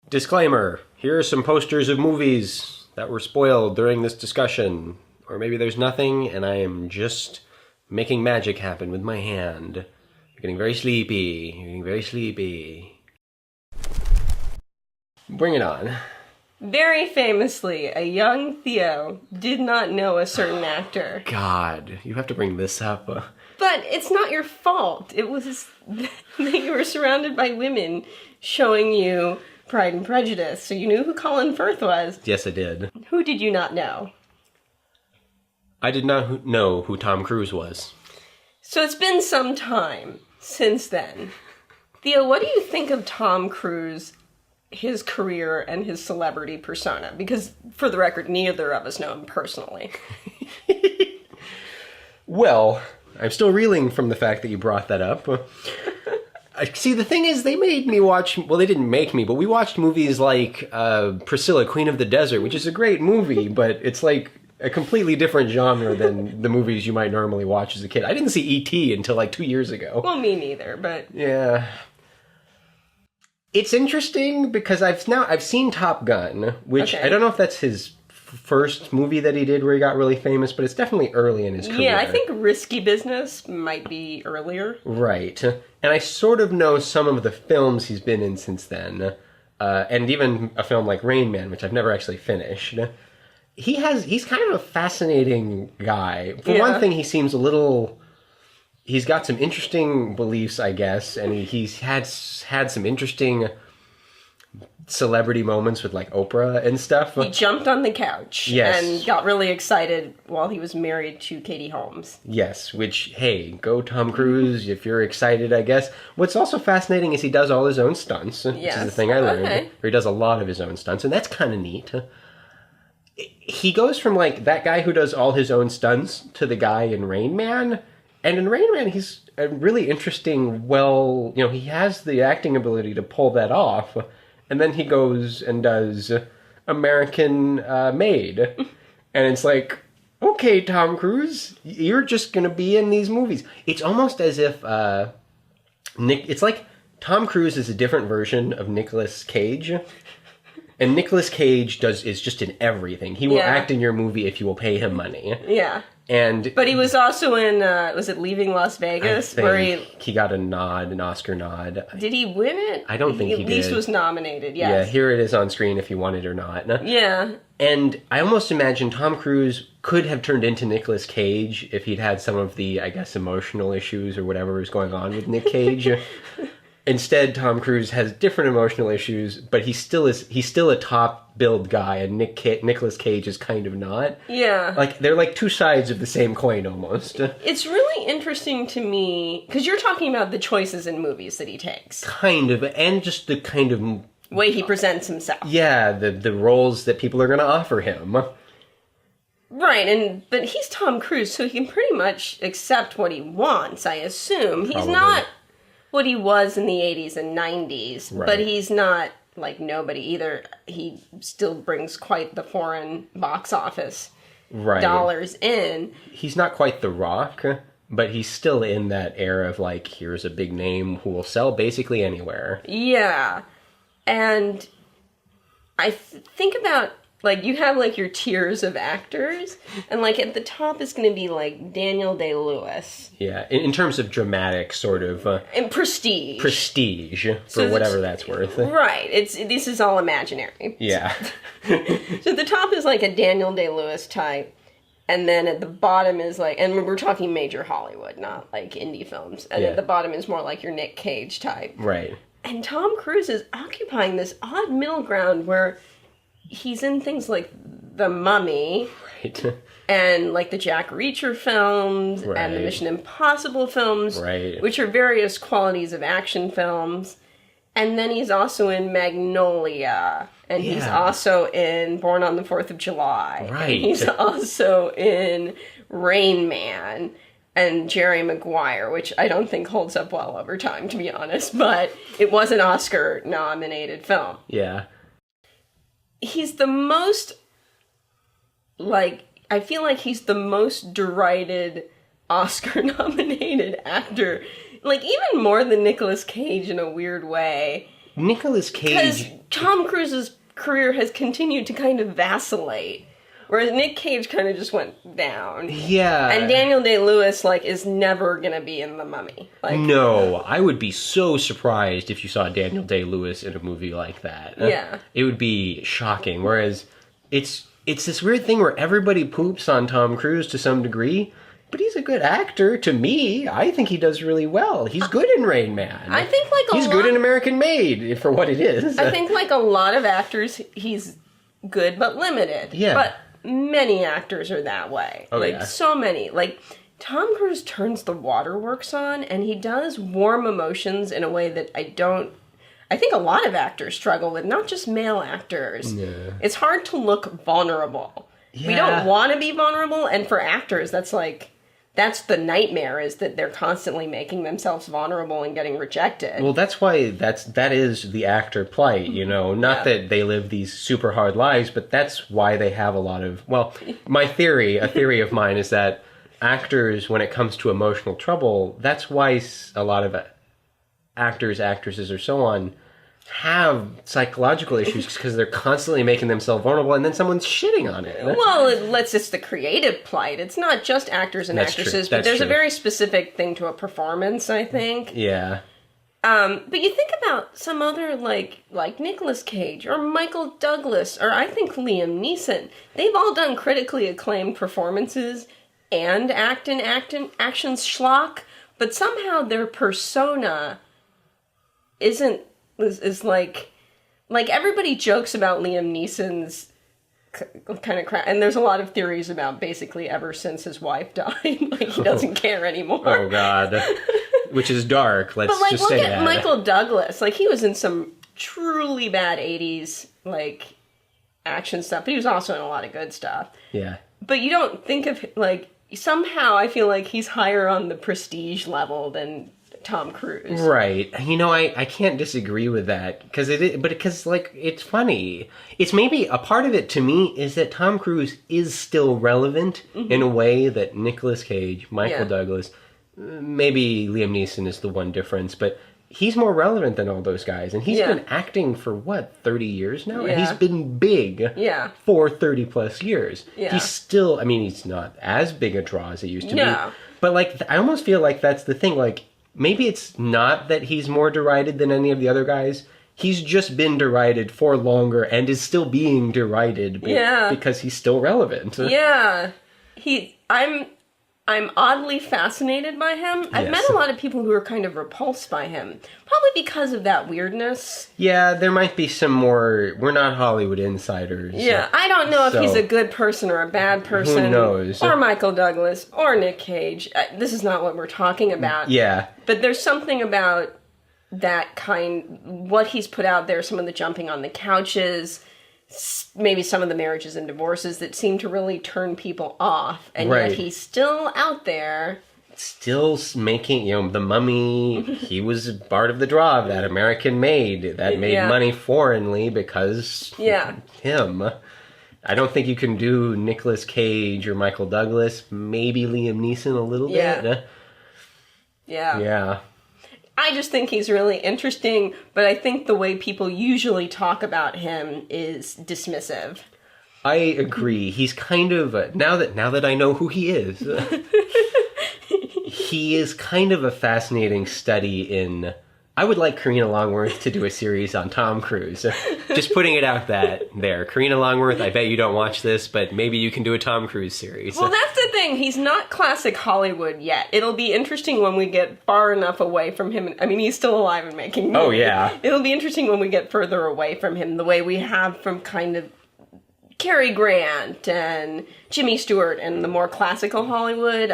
Disclaimer, here are some posters of movies that were spoiled during this discussion. Or maybe there's nothing and I am just making magic happen with my hand. You're getting very sleepy. You're getting very sleepy. Bring it on. Very famously, a young Theo did not know a certain actor. God, you have to bring this up. But it's not your fault. It was that you were surrounded by women showing you Pride and Prejudice, so you knew who Colin Firth was. Yes, I did. Who did you not know? I did not know who Tom Cruise was. So it's been some time since then. Theo, what do you think of Tom Cruise, his career, and his celebrity persona? Because, for the record, neither of us know him personally. Well, I'm still reeling from the fact that you brought that up. See, the thing is, they made me watch... Well, they didn't make me, but we watched movies like Priscilla, Queen of the Desert, which is a great movie, but it's like a completely different genre than the movies you might normally watch as a kid. I didn't see E.T. until like 2 years ago. Well, me neither, but... Yeah. It's interesting because I've seen Top Gun, which I don't know if that's his first movie that he did where he got really famous, but it's definitely early in his career. Yeah, I think Risky Business might be earlier. Right. And I sort of know some of the films he's been in since then. And even a film like Rain Man, which I've never actually finished. He's kind of a fascinating guy. For one thing, he seems a little... He's got some interesting beliefs, I guess, and he's had some interesting celebrity moments with, like, Oprah and stuff. He jumped on the couch and got really excited while he was married to Katie Holmes. Yes, which, hey, go Tom Cruise if you're excited, I guess. What's also fascinating is he does all his own stunts, which is the thing I learned. Or he does a lot of his own stunts, and that's kind of neat. He goes from, like, that guy who does all his own stunts to the guy in Rain Man. And in Rain Man, he's a really interesting, he has the acting ability to pull that off. And then he goes and does American Made. And it's like, okay, Tom Cruise, you're just going to be in these movies. It's almost as if it's like Tom Cruise is a different version of Nicolas Cage. And Nicolas Cage is just in everything. He will act in your movie if you will pay him money. Yeah. But he was also in, was it Leaving Las Vegas? Where he got an Oscar nod. Did he win it? I don't think he did. At least was nominated, yes. Yeah, here it is on screen if you want it or not. Yeah. And I almost imagine Tom Cruise could have turned into Nicolas Cage if he'd had some of the, I guess, emotional issues or whatever is going on with Nick Cage. Instead, Tom Cruise has different emotional issues, but he's still a top-billed guy, and Nicolas Cage is kind of not. Yeah. Like, they're like two sides of the same coin, almost. It's really interesting to me, because you're talking about the choices in movies that he takes. Kind of, and just the kind of... way he presents himself. Yeah, the roles that people are going to offer him. Right, but he's Tom Cruise, so he can pretty much accept what he wants, I assume. He's not what he was in the 80s and 90s, but he's not like nobody either. He still brings quite the foreign box office dollars in. He's not quite The Rock, but he's still in that era of like, here's a big name who will sell basically anywhere. Yeah, and I think about... like, you have, like, your tiers of actors, and, like, at the top is going to be, like, Daniel Day-Lewis. Yeah, in terms of dramatic sort of... and prestige. Prestige, for whatever that's worth. Right. This is all imaginary. Yeah. So the top is, like, a Daniel Day-Lewis type, and then at the bottom is, like... and we're talking major Hollywood, not, like, indie films. And at the bottom is more like your Nick Cage type. Right. And Tom Cruise is occupying this odd middle ground where... he's in things like The Mummy, and like the Jack Reacher films, and the Mission Impossible films, which are various qualities of action films. And then he's also in Magnolia, and he's also in Born on the 4th of July. And he's also in Rain Man and Jerry Maguire, which I don't think holds up well over time, to be honest, but it was an Oscar-nominated film. Yeah. He's the most, like, I feel like he's the most derided Oscar-nominated actor. Like, even more than Nicolas Cage in a weird way. Nicolas Cage... Because Tom Cruise's career has continued to kind of vacillate. Whereas Nick Cage kind of just went down. Yeah. And Daniel Day-Lewis, like, is never gonna be in The Mummy. Like, no, I would be so surprised if you saw Daniel Day-Lewis in a movie like that. Yeah. It would be shocking. Whereas it's this weird thing where everybody poops on Tom Cruise to some degree, but he's a good actor. To me, I think he does really well. He's good in Rain Man. I think, like, he's good in American Made, for what it is. I think, like, a lot of actors, he's good but limited. Yeah. But many actors are that way. Oh, like, yeah. so many. Like, Tom Cruise turns the waterworks on, and he does warm emotions in a way that I think a lot of actors struggle with, not just male actors. Yeah. It's hard to look vulnerable. Yeah. We don't want to be vulnerable, and for actors, that's the nightmare, is that they're constantly making themselves vulnerable and getting rejected. Well, that's why that is the actor plight, you know. Not that they live these super hard lives, but that's why they have a lot of... Well, a theory of mine is that actors, when it comes to emotional trouble, that's why a lot of actors, actresses, or so on have psychological issues, because they're constantly making themselves vulnerable, and then someone's shitting on it. Well, it's the creative plight. It's not just actors and actresses, but there's a very specific thing to a performance, I think. Yeah. But you think about some other, like Nicolas Cage, or Michael Douglas, or I think Liam Neeson. They've all done critically acclaimed performances and action schlock, but somehow their persona is like everybody jokes about Liam Neeson's kind of crap, and there's a lot of theories about basically ever since his wife died, like he doesn't care anymore. Oh God, which is dark. Let's but like, just say look that. at Michael Douglas. Like, he was in some truly bad '80s like action stuff, but he was also in a lot of good stuff. Yeah. But you don't think of, like, somehow I feel like he's higher on the prestige level than Tom Cruise. Right. You know, I can't disagree with that, because like, it's funny. It's maybe a part of it to me is that Tom Cruise is still relevant in a way that Nicolas Cage, Michael Douglas, maybe Liam Neeson is the one difference, but he's more relevant than all those guys. And he's been acting for, 30 years now? Yeah. And he's been big for 30 plus years. Yeah. He's still, I mean, he's not as big a draw as he used to be. No. But, like, I almost feel like that's the thing, like, maybe it's not that he's more derided than any of the other guys. He's just been derided for longer and is still being derided because he's still relevant. Yeah. I'm oddly fascinated by him. I've met a lot of people who are kind of repulsed by him. Probably because of that weirdness. Yeah, there might be some more... We're not Hollywood insiders. Yeah, I don't know if he's a good person or a bad person. Who knows? Or Michael Douglas, or Nick Cage. This is not what we're talking about. Yeah. But there's something about that what he's put out there, some of the jumping on the couches, maybe some of the marriages and divorces that seem to really turn people off, and yet he's still out there. Still making, The Mummy, he was part of the draw of that American Made, that made money foreignly because him. I don't think you can do Nicolas Cage or Michael Douglas, maybe Liam Neeson a little bit. Yeah. I just think he's really interesting, but I think the way people usually talk about him is dismissive. I agree. He's kind of, now that I know who he is, he is kind of a fascinating study in... I would like Carina Longworth to do a series on Tom Cruise. Just putting it out there. Carina Longworth, I bet you don't watch this, but maybe you can do a Tom Cruise series. Well, that's the thing. He's not classic Hollywood yet. It'll be interesting when we get far enough away from him. I mean, he's still alive and making movies. Oh, yeah. It'll be interesting when we get further away from him, the way we have from kind of Cary Grant and Jimmy Stewart and the more classical Hollywood,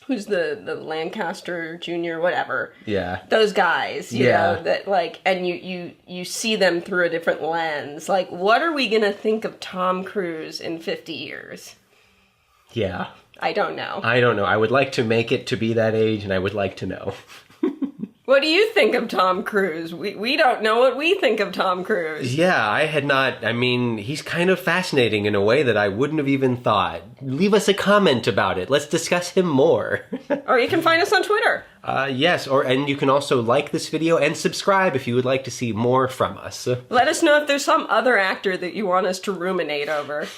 who's the Lancaster Jr., whatever. Yeah. Those guys, you know, that like, and you see them through a different lens. Like, what are we going to think of Tom Cruise in 50 years? Yeah. I don't know. I don't know. I would like to make it to be that age, and I would like to know. What do you think of Tom Cruise? We don't know what we think of Tom Cruise. Yeah, I had not. I mean, he's kind of fascinating in a way that I wouldn't have even thought. Leave us a comment about it. Let's discuss him more. Or you can find us on Twitter. Yes, and you can also like this video and subscribe if you would like to see more from us. Let us know if there's some other actor that you want us to ruminate over.